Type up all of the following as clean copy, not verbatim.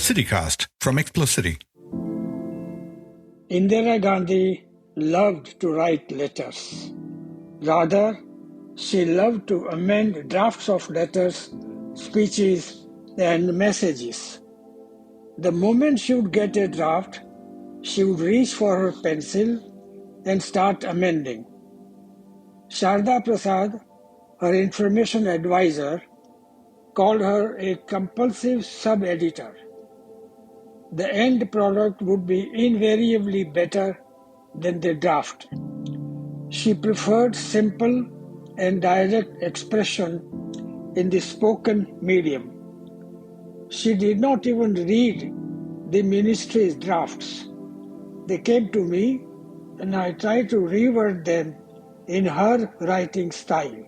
CityCast from Explocity. Indira Gandhi loved to write letters. Rather, she loved to amend drafts of letters, speeches, and messages. The moment she would get a draft, she would reach for her pencil and start amending. Sharda Prasad, her information advisor, called her a compulsive sub-editor. The end product would be invariably better than the draft. She preferred simple and direct expression in the spoken medium. She did not even read the ministry's drafts. They came to me and I tried to reword them in her writing style.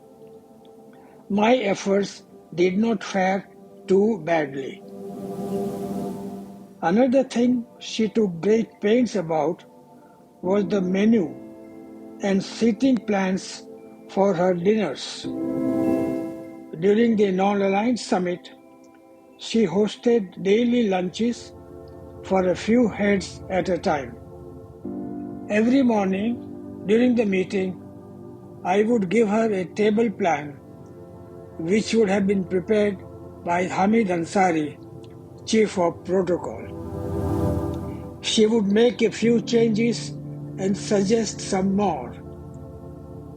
My efforts did not fare too badly. Another thing she took great pains about was the menu and seating plans for her dinners. During the non-aligned summit, she hosted daily lunches for a few heads at a time. Every morning during the meeting, I would give her a table plan which would have been prepared by Hamid Ansari, Chief of Protocol. She would make a few changes and suggest some more.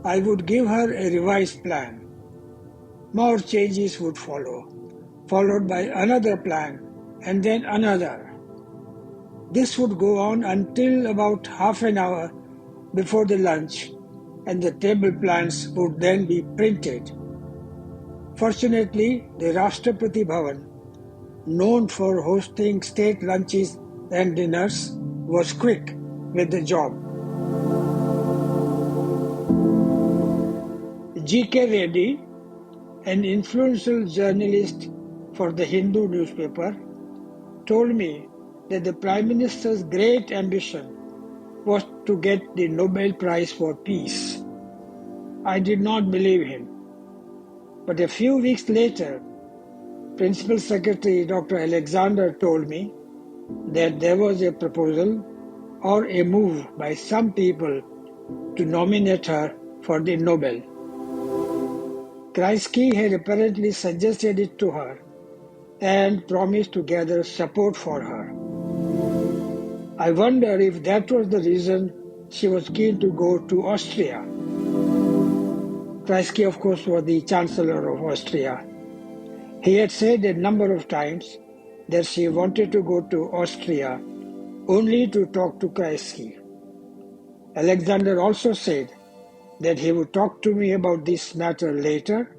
I would give her a revised plan. More changes would follow, followed by another plan and then another. This would go on until about half an hour before the lunch, and the table plans would then be printed. Fortunately, the Rashtrapati Bhavan, known for hosting state lunches and dinners, was quick with the job. G.K. Reddy, an influential journalist for the Hindu newspaper, told me that the Prime Minister's great ambition was to get the Nobel Prize for Peace. I did not believe him. But a few weeks later, Principal Secretary Dr. Alexander told me that there was a proposal or a move by some people to nominate her for the Nobel. Kreisky had apparently suggested it to her and promised to gather support for her. I wonder if that was the reason she was keen to go to Austria. Kreisky, of course, was the Chancellor of Austria. He had said a number of times that she wanted to go to Austria only to talk to Kreisky. Alexander also said that he would talk to me about this matter later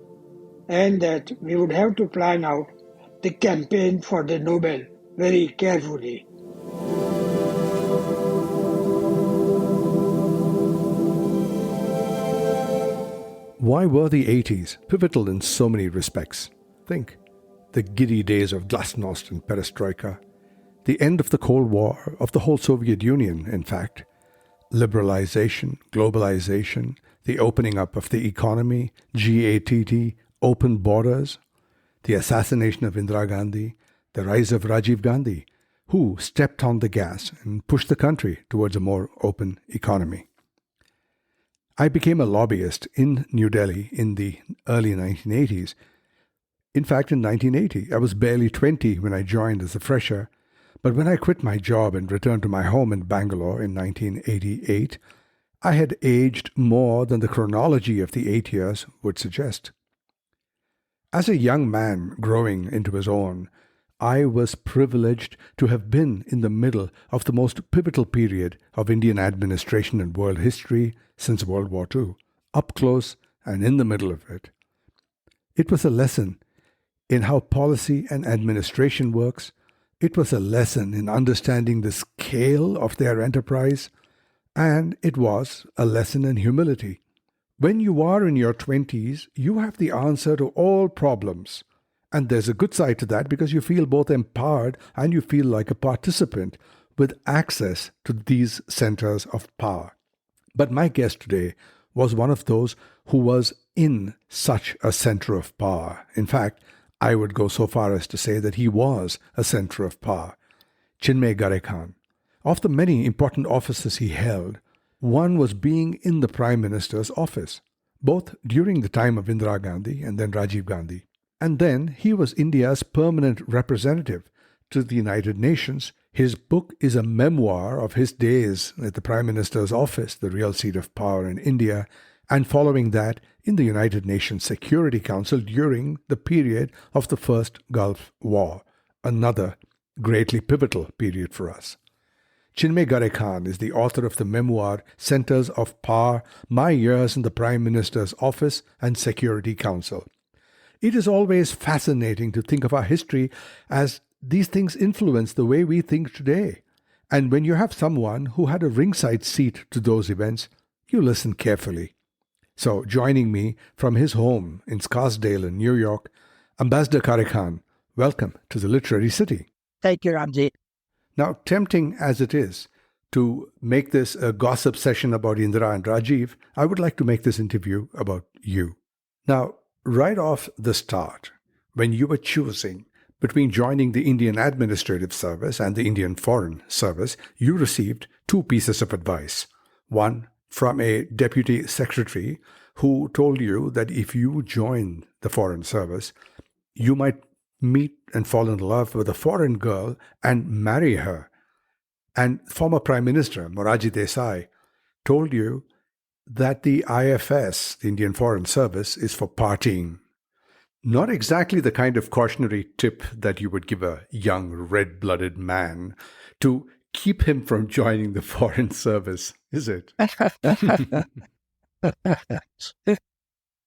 and that we would have to plan out the campaign for the Nobel very carefully. Why were the 80s pivotal in so many respects? Think, the giddy days of glasnost and perestroika, the end of the Cold War, of the whole Soviet Union, in fact, liberalisation, globalisation, the opening up of the economy, GATT, open borders, the assassination of Indira Gandhi, the rise of Rajiv Gandhi, who stepped on the gas and pushed the country towards a more open economy. I became a lobbyist in New Delhi in the early 1980s. In fact, in 1980, I was barely 20 when I joined as a fresher, but when I quit my job and returned to my home in Bangalore in 1988, I had aged more than the chronology of the 8 years would suggest. As a young man growing into his own, I was privileged to have been in the middle of the most pivotal period of Indian administration and world history since World War II, up close and in the middle of it. It was a lesson in how policy and administration works. It was a lesson in understanding the scale of their enterprise, and it was a lesson in humility. When you are in your 20s, you have the answer to all problems. And there's a good side to that because you feel both empowered and you feel like a participant with access to these centers of power. But my guest today was one of those who was in such a center of power. In fact, I would go so far as to say that he was a center of power. Chinmay Gharekhan. Of the many important offices he held, one was being in the Prime Minister's office, both during the time of Indira Gandhi and then Rajiv Gandhi. And then he was India's permanent representative to the United Nations. His book is a memoir of his days at the Prime Minister's office, the real seat of power in India, and following that in the United Nations Security Council during the period of the First Gulf War, another greatly pivotal period for us. Chinmay Gharekhan is the author of the memoir Centers of Power, My Years in the Prime Minister's Office and Security Council. It is always fascinating to think of our history as these things influence the way we think today. And when you have someone who had a ringside seat to those events, you listen carefully. So, joining me from his home in Scarsdale in New York, Ambassador Gharekhan, welcome to the Literary City. Thank you, Ramji. Now, tempting as it is to make this a gossip session about Indira and Rajiv, I would like to make this interview about you. Now, right off the start, when you were choosing between joining the Indian Administrative Service and the Indian Foreign Service, you received two pieces of advice. One from a deputy secretary who told you that if you joined the Foreign Service, you might meet and fall in love with a foreign girl and marry her. And former Prime Minister Morarji Desai told you that the IFS, the Indian Foreign Service, is for partying. Not exactly the kind of cautionary tip that you would give a young red-blooded man to keep him from joining the Foreign Service, is it?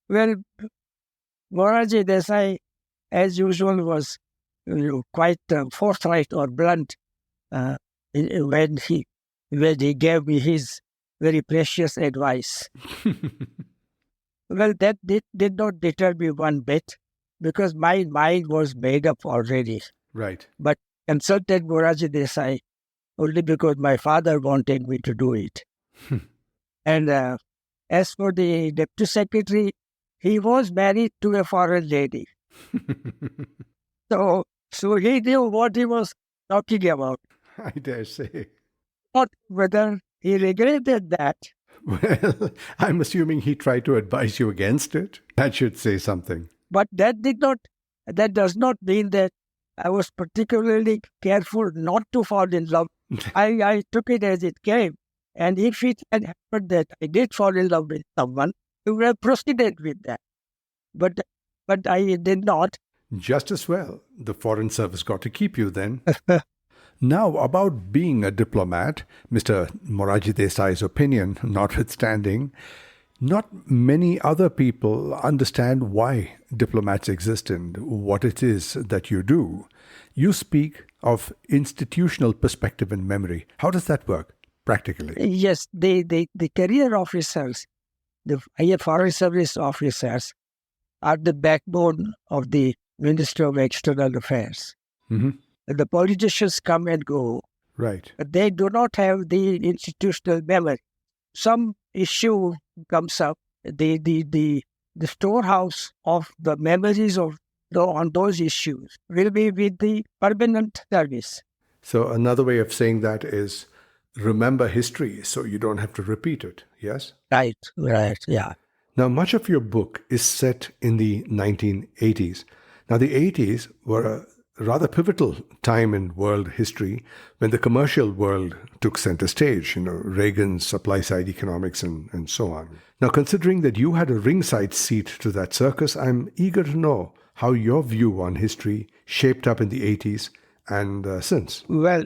Well, Morarji Desai, as usual, was quite forthright or blunt when he gave me his very precious advice. Well, that did not deter me one bit because my mind was made up already. Right. But consulted Morarji Desai only because my father wanted me to do it. And as for the deputy secretary, he was married to a foreign lady. So he knew what he was talking about. I dare say. Not whether he regretted that. Well, I'm assuming he tried to advise you against it. That should say something. But that does not mean that I was particularly careful not to fall in love. I took it as it came. And if it had happened that I did fall in love with someone, we would have proceeded with that. But I did not. Just as well. The Foreign Service got to keep you then. Now, about being a diplomat, Mr. Morarji Desai's opinion notwithstanding, not many other people understand why diplomats exist and what it is that you do. You speak of institutional perspective and memory. How does that work practically? Yes, the career officers, the Foreign Service officers, are the backbone of the Ministry of External Affairs. Mm-hmm. The politicians come and go. Right. But they do not have the institutional memory. Some issue comes up, the storehouse of the memories on those issues will be with the permanent service. So another way of saying that is remember history so you don't have to repeat it, yes? Right, yeah. Now, much of your book is set in the 1980s. Now, the 80s were a rather pivotal time in world history when the commercial world took center stage, Reagan's supply-side economics and so on. Now, considering that you had a ringside seat to that circus, I'm eager to know how your view on history shaped up in the 80s and since. Well,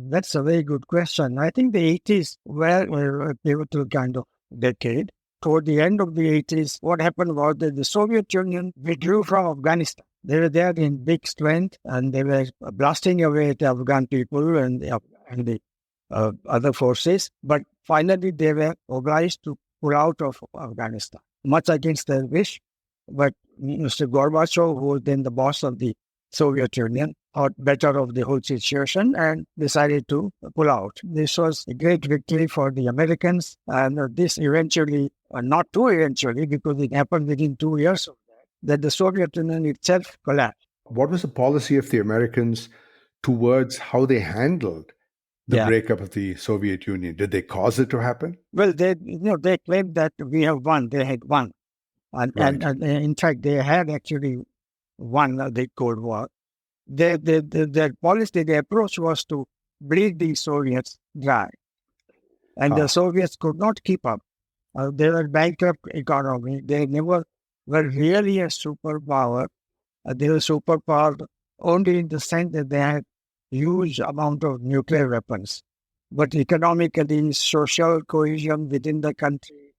that's a very good question. I think the 80s were a pivotal kind of decade. Toward the end of the 80s, what happened was that the Soviet Union withdrew from Afghanistan. They were there in big strength, and they were blasting away the Afghan people and the other forces. But finally, they were obliged to pull out of Afghanistan, much against their wish. But Mr. Gorbachev, who was then the boss of the Soviet Union, thought better of the whole situation and decided to pull out. This was a great victory for the Americans, and this eventually, not too eventually, because it happened within 2 years of that, that the Soviet Union itself collapsed. What was the policy of the Americans towards how they handled the Yeah. breakup of the Soviet Union? Did they cause it to happen? Well, they claimed that we have won. They had won. And, Right. and in fact, they had actually won the Cold War. Their policy, their approach was to bleed the Soviets dry. And the Soviets could not keep up. They were bankrupt economy. They never were really a superpower. They were superpower only in the sense that they had huge amount of nuclear weapons. But economically, social cohesion within the country,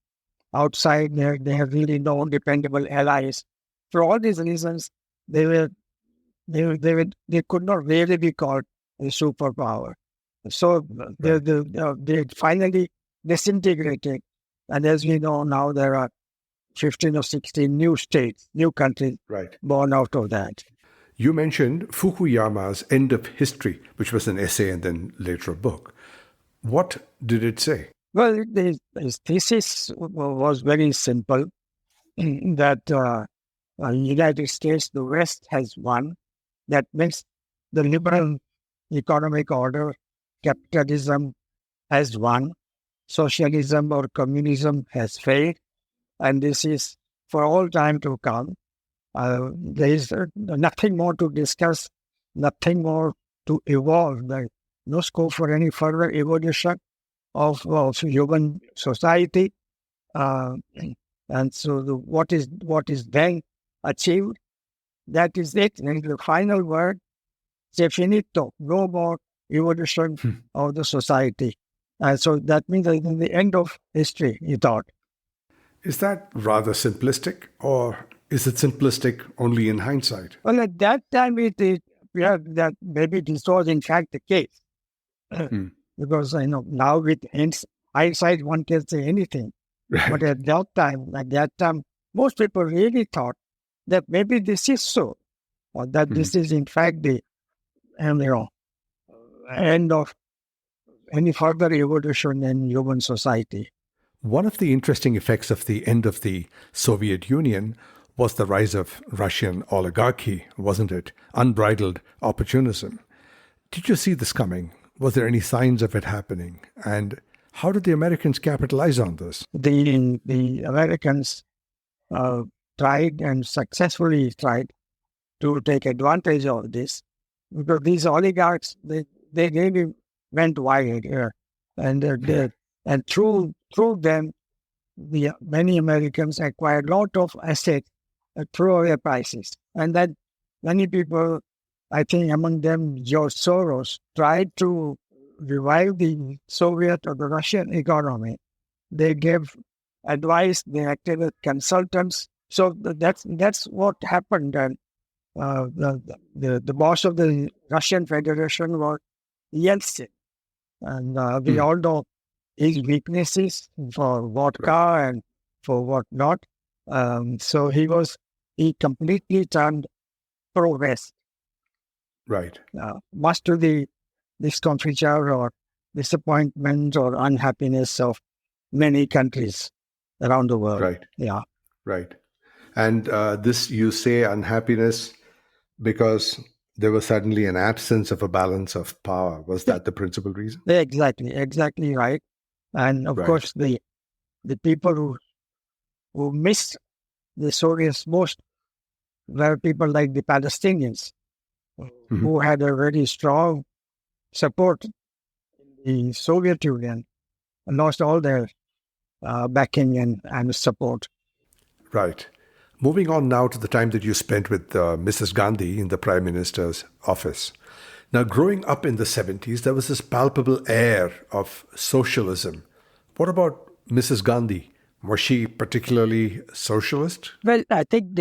outside, they have really no dependable allies. For all these reasons, they could not really be called a superpower. So they finally disintegrated. And as we know now, there are 15 or 16 new states, new countries born out of that. You mentioned Fukuyama's End of History, which was an essay and then later a book. What did it say? Well, his thesis was very simple, that United States, the West has won. That means the liberal economic order, capitalism has won. Socialism or communism has failed. And this is for all time to come. There is nothing more to discuss, nothing more to evolve. There is no scope for any further evolution of human society. And so what is then achieved, that is it. And the final word, c'est finito, no more evolution of the society. And so that means that in the end of history, he thought. Is that rather simplistic, or is it simplistic only in hindsight? Well, at that time, that maybe this was in fact the case. Because now with hindsight, one can say anything. Right. But at that time, most people really thought that maybe this is so, or that this is in fact the end of any further evolution in human society. One of the interesting effects of the end of the Soviet Union was the rise of Russian oligarchy, wasn't it? Unbridled opportunism. Did you see this coming? Was there any signs of it happening? And how did the Americans capitalize on this? The Americans tried and successfully tried to take advantage of this, because these oligarchs, they really went wide here. And through them, many Americans acquired a lot of assets at throwaway prices. And then many people, I think among them George Soros, tried to revive the Soviet or the Russian economy. They gave advice, they acted as consultants. So that's what happened. And the boss of the Russian Federation was Yeltsin. And we all know his weaknesses for vodka and for whatnot. So he completely turned pro-West. Right. Much to the discomfiture or disappointment or unhappiness of many countries around the world. Right. Yeah. Right. And this, you say, unhappiness because there was suddenly an absence of a balance of power. Was that the principal reason? Exactly right. And of course, the people who missed the Soviets most were people like the Palestinians, who had a very strong support in the Soviet Union, and lost all their backing and support. Right. Moving on now to the time that you spent with Mrs. Gandhi in the Prime Minister's office. Now, growing up in the 70s, there was this palpable air of socialism. What about Mrs. Gandhi? Was she particularly socialist? Well, I think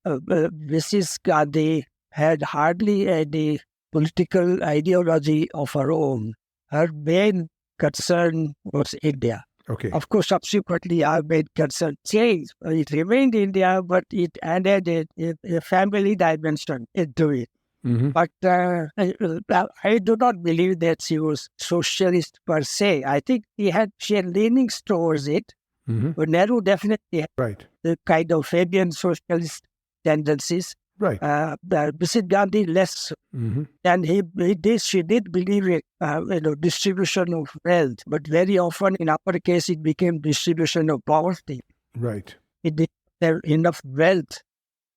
Mrs. Gandhi had hardly any political ideology of her own. Her main concern was India. Okay. Of course, subsequently, our main concern changed. It remained India, but it added a family dimension into it. But I do not believe that she was socialist per se. I think she had leanings towards it. But Nehru definitely had the kind of Fabian socialist tendencies. Right. Mrs. Gandhi less, and she did believe in distribution of wealth, but very often in upper case it became distribution of poverty. Right. It didn't have enough wealth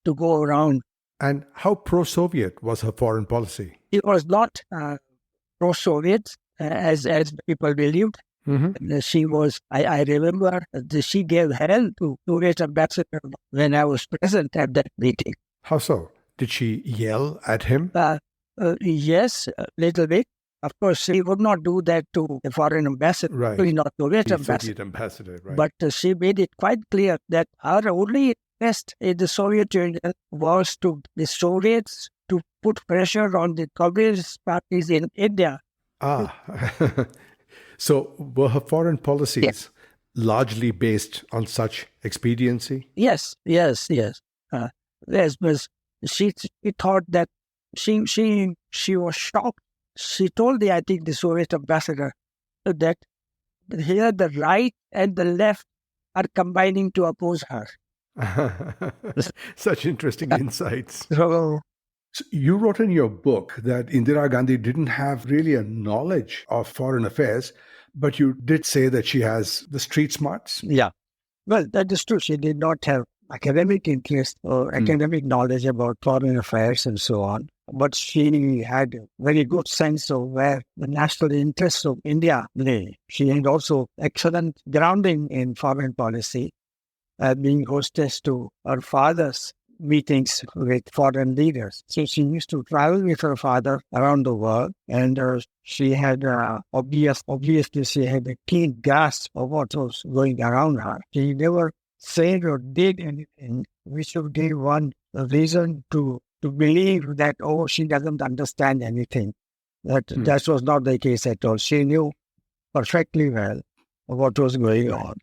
to go around. And how pro-Soviet was her foreign policy? It was not pro-Soviet as people believed. She was. I remember she gave hell to Soviet ambassador when I was present at that meeting. How so? Did she yell at him? Yes, a little bit. Of course, she would not do that to a foreign ambassador, Right. not Soviet The ambassador. Soviet ambassador, right. But she made it quite clear that her only interest in the Soviet Union was to the Soviets to put pressure on the communist parties in India. So were her foreign policies largely based on such expediency? Yes. Yes, but she thought that she was shocked. She told the Soviet ambassador that here the right and the left are combining to oppose her. Such interesting insights. So, So you wrote in your book that Indira Gandhi didn't have really a knowledge of foreign affairs, but you did say that she has the street smarts. yeah. Well, that is true. She did not have academic interest or academic knowledge about foreign affairs and so on. But she had a very good sense of where the national interests of India lay. She had also excellent grounding in foreign policy, being hostess to her father's meetings with foreign leaders. So she used to travel with her father around the world, and she had obviously she had a keen grasp of what was going around her. She never said or did anything which would give one a reason to believe that, she doesn't understand anything. That was not the case at all. She knew perfectly well what was going on.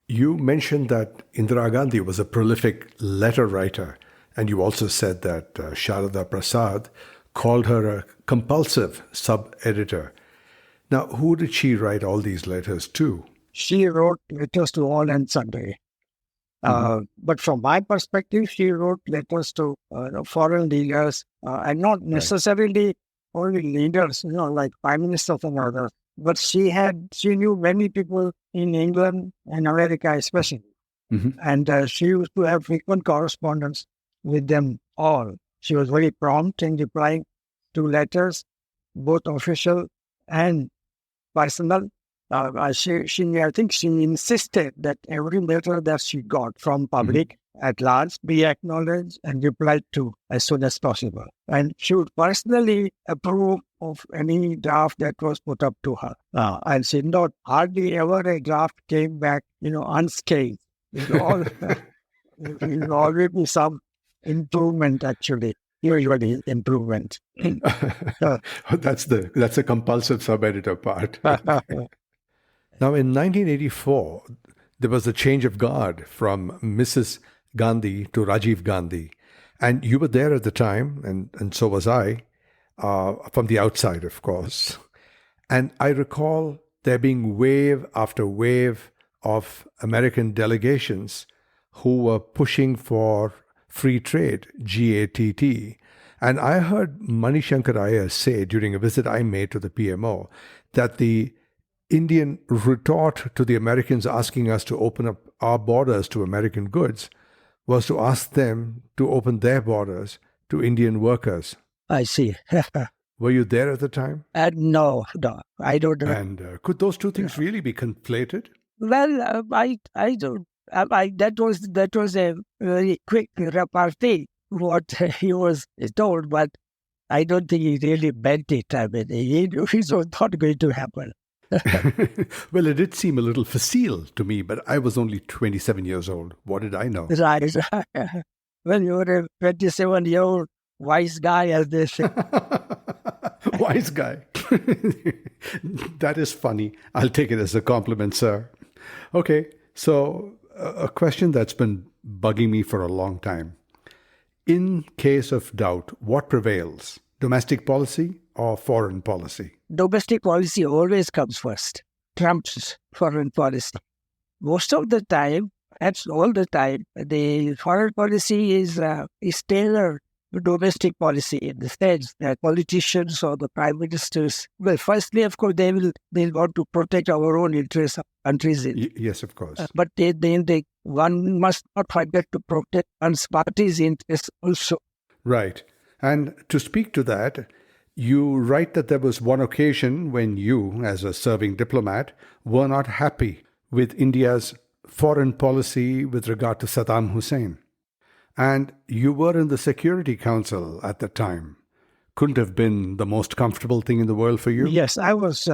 You mentioned that Indira Gandhi was a prolific letter writer, and you also said that Sharada Prasad called her a compulsive sub-editor. Now, who did she write all these letters to? She wrote letters to all and sundry. But from my perspective, she wrote letters to foreign leaders, and not necessarily only leaders, like prime ministers and others. But she knew many people in England and America especially. And she used to have frequent correspondence with them all. She was very prompt in replying to letters, both official and personal. I think she insisted that every letter that she got from public at large be acknowledged and replied to as soon as possible. And she would personally approve of any draft that was put up to her. And she not hardly ever a draft came back, unscathed. It will always be some improvement, actually. Usually improvement. That's a compulsive sub-editor part. Now, in 1984, there was a change of guard from Mrs. Gandhi to Rajiv Gandhi. And you were there at the time, and so was I, from the outside, of course. And I recall there being wave after wave of American delegations who were pushing for free trade, GATT. And I heard Manishankar Iyer say during a visit I made to the PMO that the Indian retort to the Americans asking us to open up our borders to American goods was to ask them to open their borders to Indian workers. I see. Were you there at the time? No, I don't know. And could those two things really be conflated? Well, I don't. That was a very quick repartee what he was told, but I don't think he really meant it. I mean, he was not going to happen. Well, it did seem a little facile to me, but I was only 27 years old. What did I know? Right. Well, you were a 27-year-old wise guy, as they say. Wise guy. That is funny. I'll take it as a compliment, sir. Okay, so a question that's been bugging me for a long time. In case of doubt, what prevails? Domestic policy or foreign policy? Domestic policy always comes first, trumps foreign policy. Most of the time, That's all the time. The foreign policy is tailored to domestic policy in the sense that politicians or the prime ministers, well, firstly, of course, they'll want to protect our own interests of countries. Yes, of course. But one must not forget to protect one's party's interests also. Right. And to speak to that, you write that there was one occasion when you, as a serving diplomat, were not happy with India's foreign policy with regard to Saddam Hussein. And you were in the Security Council at the time. Couldn't have been the most comfortable thing in the world for you? Yes, I was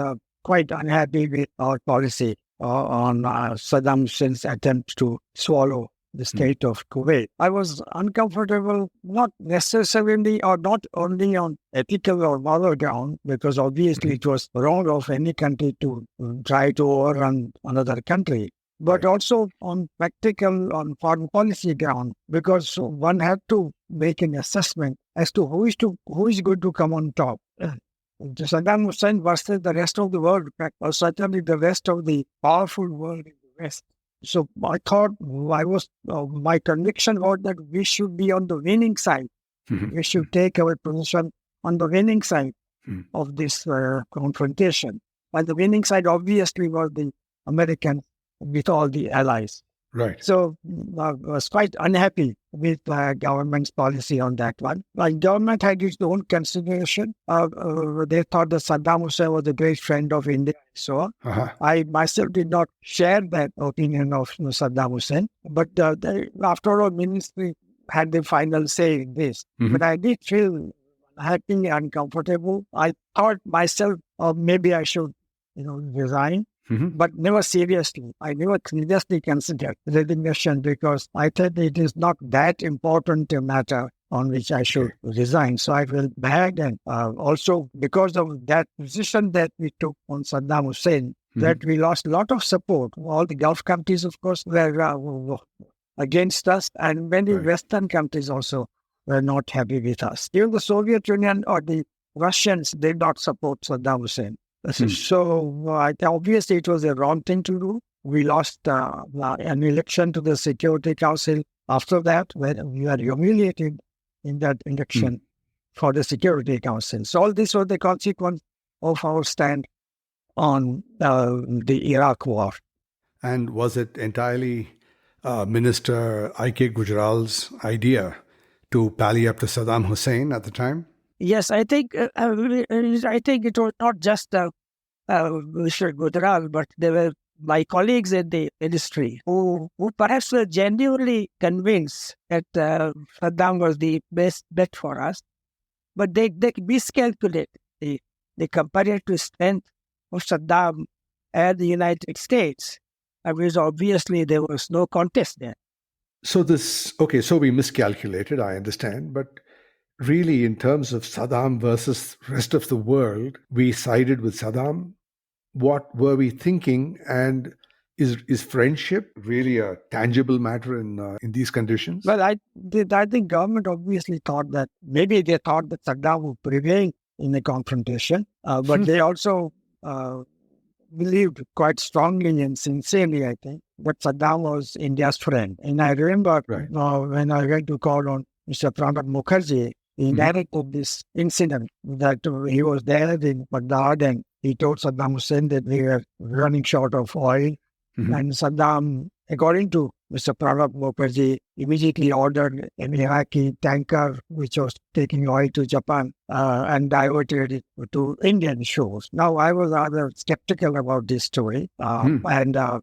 quite unhappy with our policy on Saddam Hussein's attempt to swallow the state of Kuwait. I was uncomfortable, not necessarily or not only on ethical or moral ground, because obviously it was wrong of any country to try to overrun another country, but also on practical, on foreign policy ground, because one had to make an assessment as to who is going to come on top. Saddam Hussein versus the rest of the world, or certainly the rest of the powerful world in the West. So I thought my conviction was that we should be on the winning side. We should take our position on the winning side of this confrontation. And the winning side obviously was the Americans with all the allies. Right. So I was quite unhappy with the government's policy on that one. The government had its own consideration. They thought that Saddam Hussein was a great friend of India. So I myself did not share that opinion of Saddam Hussein. But after all, ministry had the final say in this. But I did feel happy and uncomfortable. I thought myself, maybe I should, resign. But never seriously. I never seriously considered resignation because I thought it is not that important a matter on which I should resign. So I felt bad, and also because of that position that we took on Saddam Hussein, that we lost a lot of support. All the Gulf countries, of course, were against us, and many Western countries also were not happy with us. Even the Soviet Union or the Russians did not support Saddam Hussein. So obviously it was a wrong thing to do. We lost an election to the Security Council after that, where we were humiliated in that election for the Security Council. So all this was the consequence of our stand on the Iraq war. And was it entirely Minister I.K. Gujral's idea to pally up to Saddam Hussein at the time? Yes, I think it was not just Mr. Gujral, but there were my colleagues in the ministry who perhaps were genuinely convinced that Saddam was the best bet for us, but they miscalculated the comparative strength of Saddam and the United States, because obviously there was no contest there. So we miscalculated, I understand, but really, in terms of Saddam versus rest of the world, we sided with Saddam. What were we thinking? And is friendship really a tangible matter in these conditions? Well, I think government obviously thought that maybe they thought that Saddam would prevail in the confrontation, but they also believed quite strongly and sincerely, I think, that Saddam was India's friend. And I remember when I went to call on Mr. Pranab Mukherjee, he narrated this incident that he was there in Baghdad and he told Saddam Hussein that we were running short of oil. And Saddam, according to Mr. Pranab Mukherjee, immediately ordered an Iraqi tanker which was taking oil to Japan and diverted it to Indian shores. Now, I was rather skeptical about this story and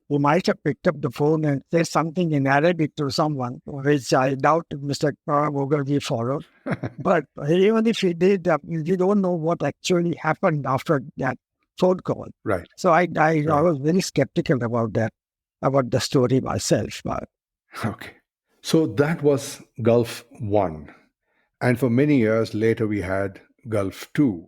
we might have picked up the phone and said something in Arabic to someone, which I doubt Mr. Pranab Mukherjee followed. But even if he did, we don't know what actually happened after that phone call. Right. So I was very skeptical about that, about the story myself. Okay. So that was Gulf 1. And for many years later, we had Gulf 2.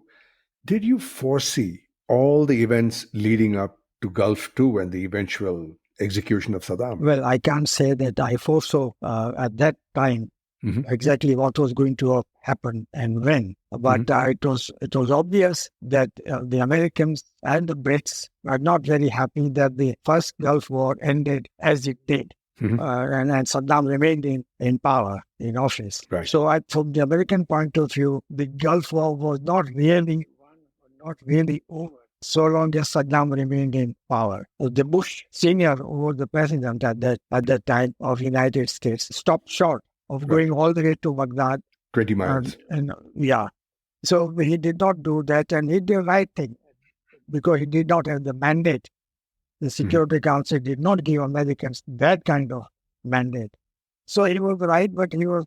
Did you foresee all the events leading up to Gulf 2 and the eventual execution of Saddam? Well, I can't say that I foresaw at that time exactly what was going to happen and when. But it was obvious that the Americans and the Brits were not very happy that the first Gulf War ended as it did. and Saddam remained in power, in office. Right. So from the American point of view, the Gulf War was not really over so long as Saddam remained in power. The Bush Senior, who was the president at that time of United States, stopped short of going all the way to Baghdad. 20 miles. So he did not do that, and he did the right thing because he did not have the mandate. The Security Council did not give Americans that kind of mandate. So he was right, but he was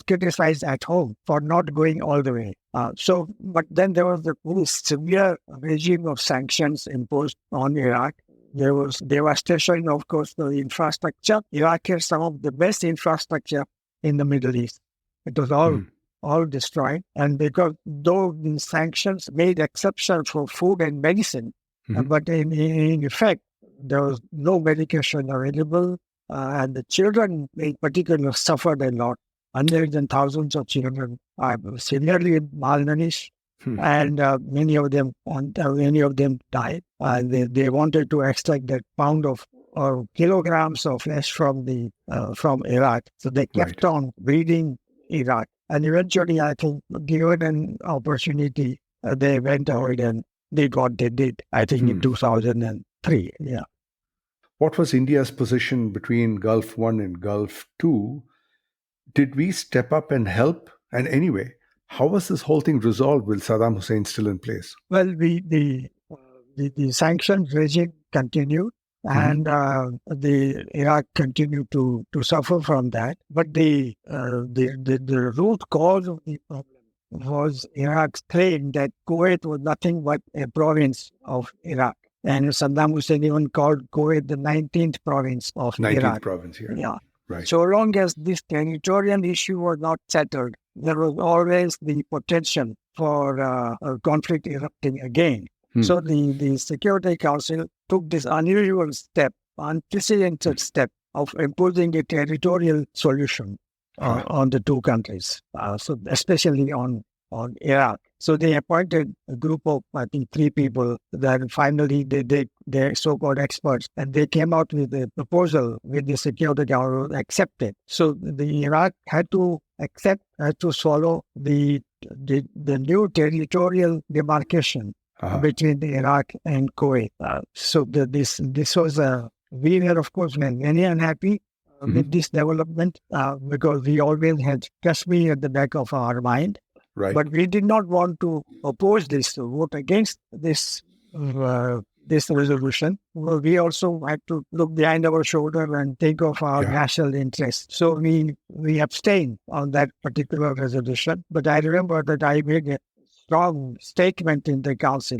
criticized at home for not going all the way. But then there was the very severe regime of sanctions imposed on Iraq. There was devastation, of course, the infrastructure. Iraq has some of the best infrastructure in the Middle East. It was all destroyed. And because though the sanctions made exception for food and medicine, but in effect, there was no medication available. And the children in particular suffered a lot. Hundreds and thousands of children are severely malnourished, and many of them died. They wanted to extract that pound of or kilograms of flesh from Iraq, so they kept on breeding Iraq. And eventually, I think, given an opportunity, they went ahead and did what they did. I think in 2003. Yeah. What was India's position between Gulf One and Gulf Two? Did we step up and help? And anyway, how was this whole thing resolved with Saddam Hussein still in place? Well, the sanctions regime continued, and the Iraq continued to suffer from that. But the root cause of the problem was Iraq's claim that Kuwait was nothing but a province of Iraq. And Saddam Hussein even called Kuwait the 19th province of 19th Iraq. Province, yeah. Yeah. Right. So long as this territorial issue was not settled, there was always the potential for a conflict erupting again. So the Security Council took this unusual step, unprecedented step of imposing a territorial solution on the two countries, so especially on Iraq. So they appointed a group of, I think, 3 people. Then finally, they're so-called experts, and they came out with a proposal with the Security Council accepted. So the Iraq had to swallow the new territorial demarcation between the Iraq and Kuwait. This was we were, of course, very unhappy with this development because we always had Kashmir at the back of our mind. Right. But we did not want to oppose this, to vote against this resolution. Well, we also had to look behind our shoulder and think of our national interests. So we abstained on that particular resolution. But I remember that I made a strong statement in the council,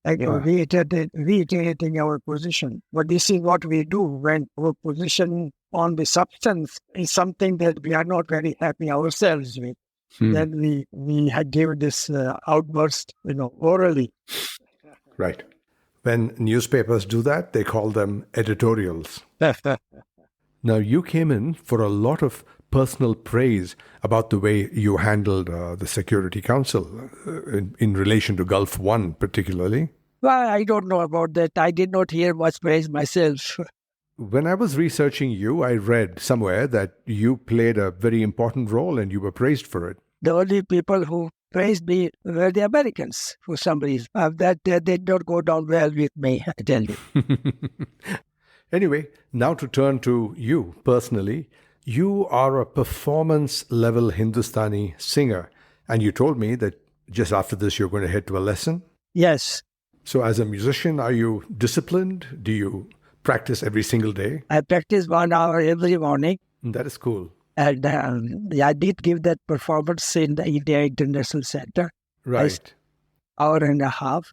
reiterating our position. But this is what we do when our position on the substance is something that we are not very happy ourselves with. Then we had given this outburst, orally. Right. When newspapers do that, they call them editorials. Now, you came in for a lot of personal praise about the way you handled the Security Council in relation to Gulf One, particularly. Well, I don't know about that. I did not hear much praise myself. When I was researching you, I read somewhere that you played a very important role and you were praised for it. The only people who praised me were the Americans for some reason. That did not go down well with me, I tell you. Anyway, now to turn to you personally. You are a performance-level Hindustani singer, and you told me that just after this you're going to head to a lesson? Yes. So as a musician, are you disciplined? Do you practice every single day? I practice 1 hour every morning. That is cool. And I did give that performance in the India International Center. Right. Hour and a half.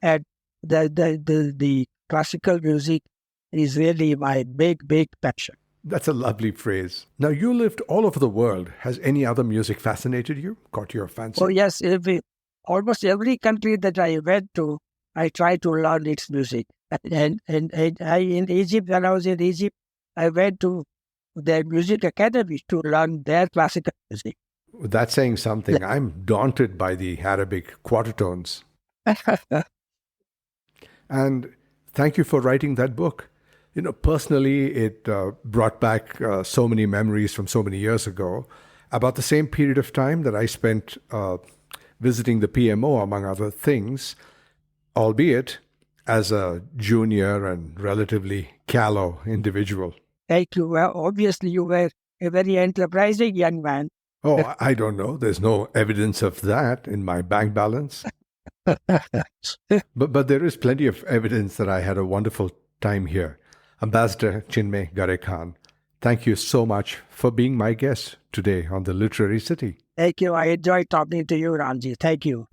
And the classical music is really my big passion. That's a lovely phrase. Now, you lived all over the world. Has any other music fascinated you? Caught your fancy? Oh, yes. Almost every country that I went to, I tried to learn its music. And in Egypt, when I was in Egypt, I went to their music academy to learn their classical music. That's saying something. I'm daunted by the Arabic quarter-tones. And thank you for writing that book. Personally, it brought back so many memories from so many years ago. About the same period of time that I spent visiting the PMO, among other things, albeit as a junior and relatively callow individual. Thank you. Well, obviously, you were a very enterprising young man. Oh, I don't know. There's no evidence of that in my bank balance. But there is plenty of evidence that I had a wonderful time here. Ambassador Chinmay Gharekhan, thank you so much for being my guest today on The Literary City. Thank you. I enjoyed talking to you, Ramji. Thank you.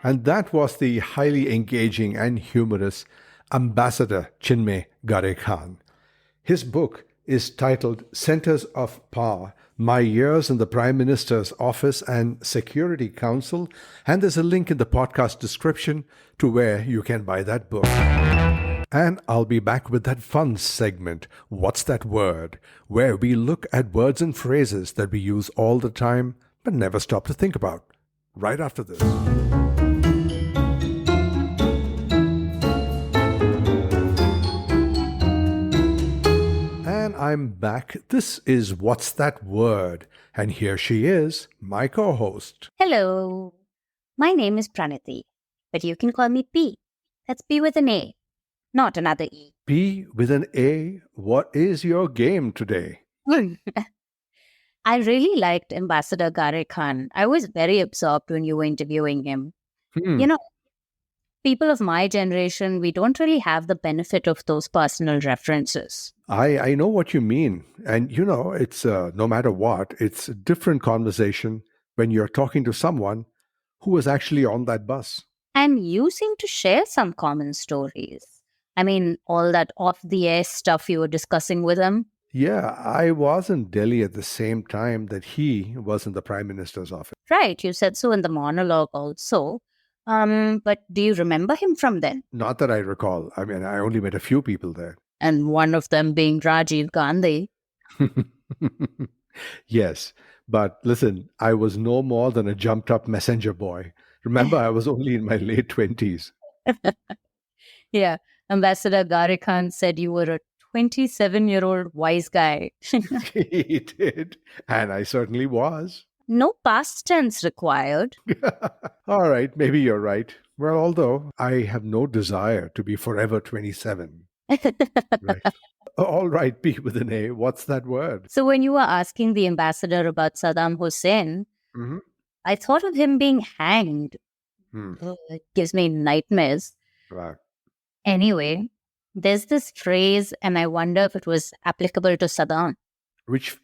And that was the highly engaging and humorous Ambassador Chinmay Gharekhan. His book is titled Centers of Power, My Years in the Prime Minister's Office and Security Council, and there's a link in the podcast description to where you can buy that book. And I'll be back with that fun segment, What's That Word?, where we look at words and phrases that we use all the time but never stop to think about, right after this. And I'm back. This is What's That Word? And here she is, my co-host. Hello. My name is Praniti, but you can call me P. That's P with an A, not another E. P with an A, what is your game today? I really liked Ambassador Gharekhan. I was very absorbed when you were interviewing him. People of my generation, we don't really have the benefit of those personal references. I know what you mean. And, it's no matter what, it's a different conversation when you're talking to someone who was actually on that bus. And you seem to share some common stories. I mean, all that off-the-air stuff you were discussing with him. Yeah, I was in Delhi at the same time that he was in the Prime Minister's office. Right, you said so in the monologue also. But do you remember him from then? Not that I recall. I mean, I only met a few people there. And one of them being Rajiv Gandhi. Yes, but listen, I was no more than a jumped-up messenger boy. Remember, I was only in my late 20s. Yeah, Ambassador Gharekhan said you were a 27-year-old wise guy. He did, and I certainly was. No past tense required. All right, maybe you're right. Well, although I have no desire to be forever 27. Right. All right, P with an A. What's that word? So when you were asking the ambassador about Saddam Hussein, I thought of him being hanged. It gives me nightmares. Right. Anyway, there's this phrase, and I wonder if it was applicable to Saddam. Which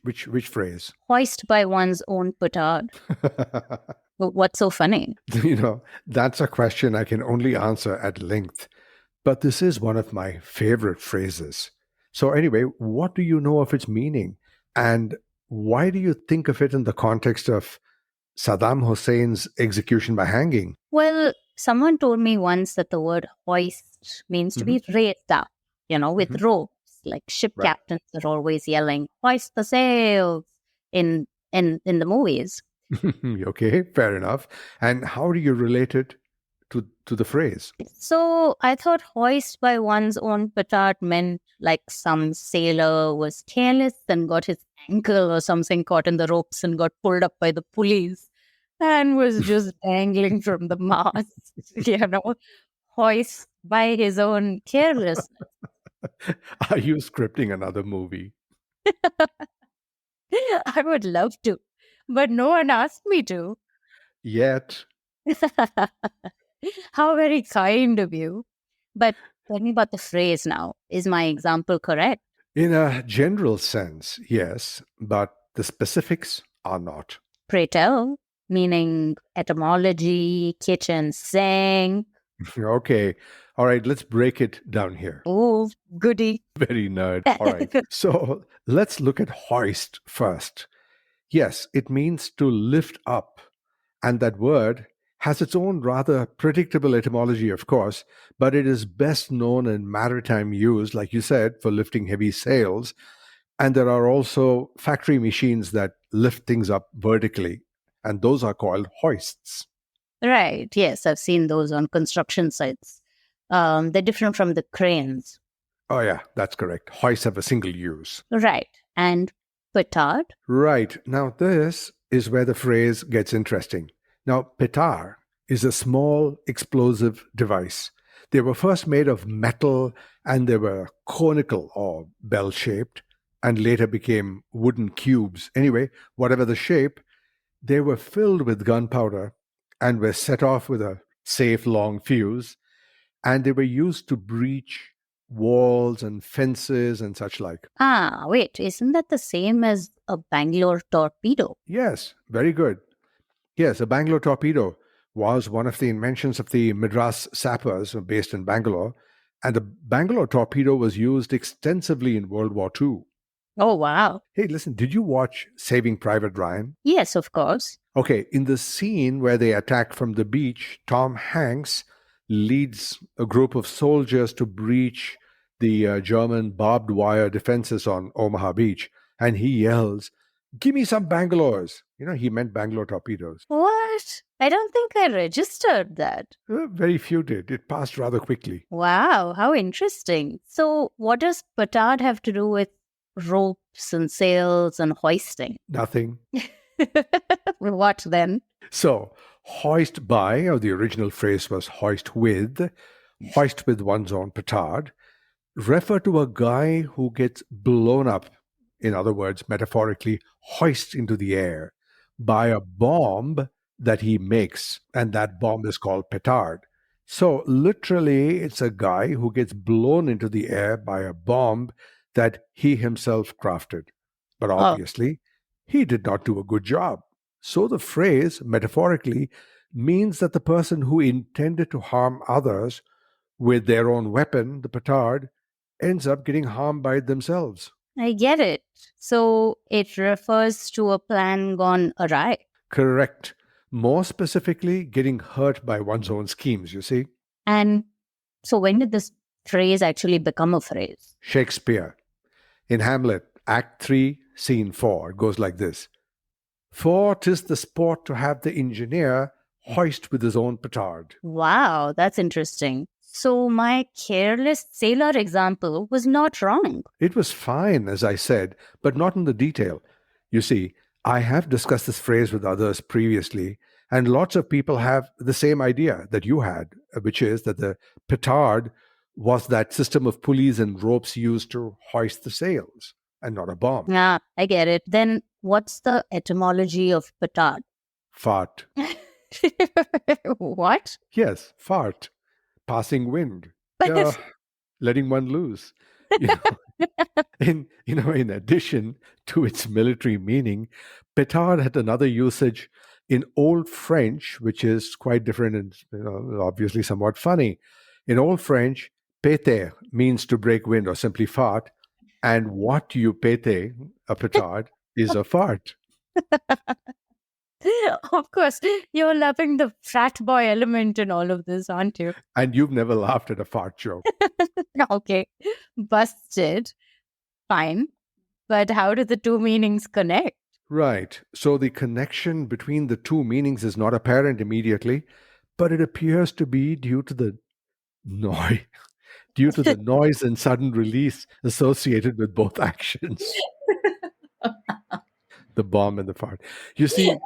phrase? Hoist by one's own petard. What's so funny? That's a question I can only answer at length. But this is one of my favorite phrases. So anyway, what do you know of its meaning? And why do you think of it in the context of Saddam Hussein's execution by hanging? Well, someone told me once that the word hoist means to be raised up, with ropes. Like ship captains are always yelling, hoist the sails in the movies. Okay, fair enough. And how do you relate it to the phrase? So I thought hoist by one's own petard meant like some sailor was careless and got his ankle or something caught in the ropes and got pulled up by the pulleys and was just dangling from the mast, hoist by his own carelessness. Are you scripting another movie? I would love to, but no one asked me to. Yet. How very kind of you. But tell me about the phrase now. Is my example correct? In a general sense, yes, but the specifics are not. Pray tell, meaning etymology, kitchen sink. Okay. All right, let's break it down here. Oh, goody. Very nerd. All right. So let's look at hoist first. Yes, it means to lift up. And that word has its own rather predictable etymology, of course, but it is best known in maritime use, like you said, for lifting heavy sails. And there are also factory machines that lift things up vertically, and those are called hoists. Right. Yes, I've seen those on construction sites. They're different from the cranes. Oh, yeah, that's correct. Hoists have a single use. Right. And petard? Right. Now, this is where the phrase gets interesting. Now, petard is a small explosive device. They were first made of metal and they were conical or bell shaped and later became wooden cubes. Anyway, whatever the shape, they were filled with gunpowder and were set off with a safe long fuse. And they were used to breach walls and fences and such like. Ah, wait, isn't that the same as a Bangalore torpedo? Yes, very good. Yes, a Bangalore torpedo was one of the inventions of the Madras sappers based in Bangalore, and the Bangalore torpedo was used extensively in World War II. Oh, wow. Hey, listen, did you watch Saving Private Ryan? Yes, of course. Okay, in the scene where they attack from the beach, Tom Hanks leads a group of soldiers to breach the German barbed wire defenses on Omaha Beach, and he yells, "Give me some Bangalores." He meant Bangalore torpedoes. What? I don't think I registered that. Very few did. It passed rather quickly. Wow, how interesting. So, what does petard have to do with ropes and sails and hoisting? Nothing. What then? So, hoist by, or the original phrase was hoist with one's own petard, refer to a guy who gets blown up, in other words, metaphorically, hoist into the air by a bomb that he makes, and that bomb is called petard. So, literally, it's a guy who gets blown into the air by a bomb that he himself crafted. But obviously, he did not do a good job. So, the phrase, metaphorically, means that the person who intended to harm others with their own weapon, the petard, ends up getting harmed by it themselves. I get it. So it refers to a plan gone awry. Correct. More specifically, getting hurt by one's own schemes, you see. And so when did this phrase actually become a phrase? Shakespeare. In Hamlet, Act 3, Scene 4, it goes like this. "For 'tis the sport to have the engineer hoist with his own petard." Wow, that's interesting. So my careless sailor example was not wrong. It was fine, as I said, but not in the detail. You see, I have discussed this phrase with others previously, and lots of people have the same idea that you had, which is that the petard was that system of pulleys and ropes used to hoist the sails, and not a bomb. Yeah, I get it. Then what's the etymology of petard? Fart. What? Yes, fart. Passing wind. But Letting one loose. In addition to its military meaning, petard had another usage in Old French, which is quite different and obviously somewhat funny. In Old French, péter means to break wind or simply fart, and what you péter, a petard, is a fart. Of course, you're loving the frat boy element in all of this, aren't you? And you've never laughed at a fart joke. Okay, busted. Fine. But how do the two meanings connect? Right. So the connection between the two meanings is not apparent immediately, but it appears to be due to the noise. Due to the noise and sudden release associated with both actions. The bomb and the fart. You see,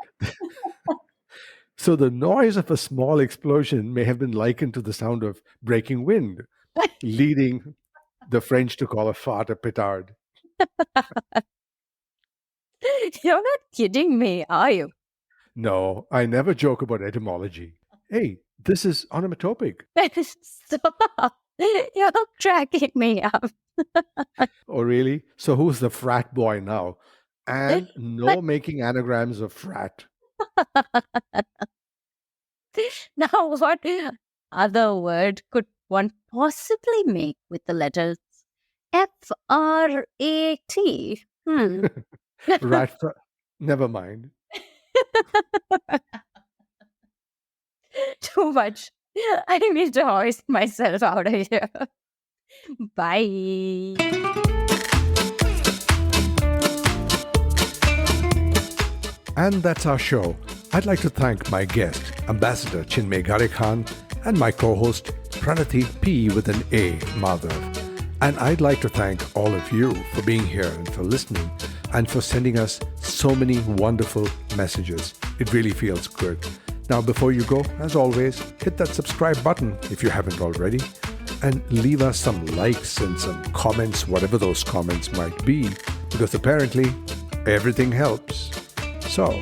so the noise of a small explosion may have been likened to the sound of breaking wind, leading the French to call a fart a petard. You're not kidding me, are you? No, I never joke about etymology. Hey, this is onomatopic. Stop. You're cracking me up. Oh, really? So who's the frat boy now? And no making anagrams of frat. Now, what other word could one possibly make with the letters F-R-A-T? Rat. Never mind. Too much. I need to hoist myself out of here. Bye. And that's our show. I'd like to thank my guest, Ambassador Chinmay Gharekhan, and my co-host, Pranati P with an A, Madhav. And I'd like to thank all of you for being here and for listening and for sending us so many wonderful messages. It really feels good. Now, before you go, as always, hit that subscribe button if you haven't already, and leave us some likes and some comments, whatever those comments might be, because apparently everything helps. So,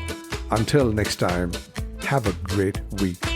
until next time, have a great week.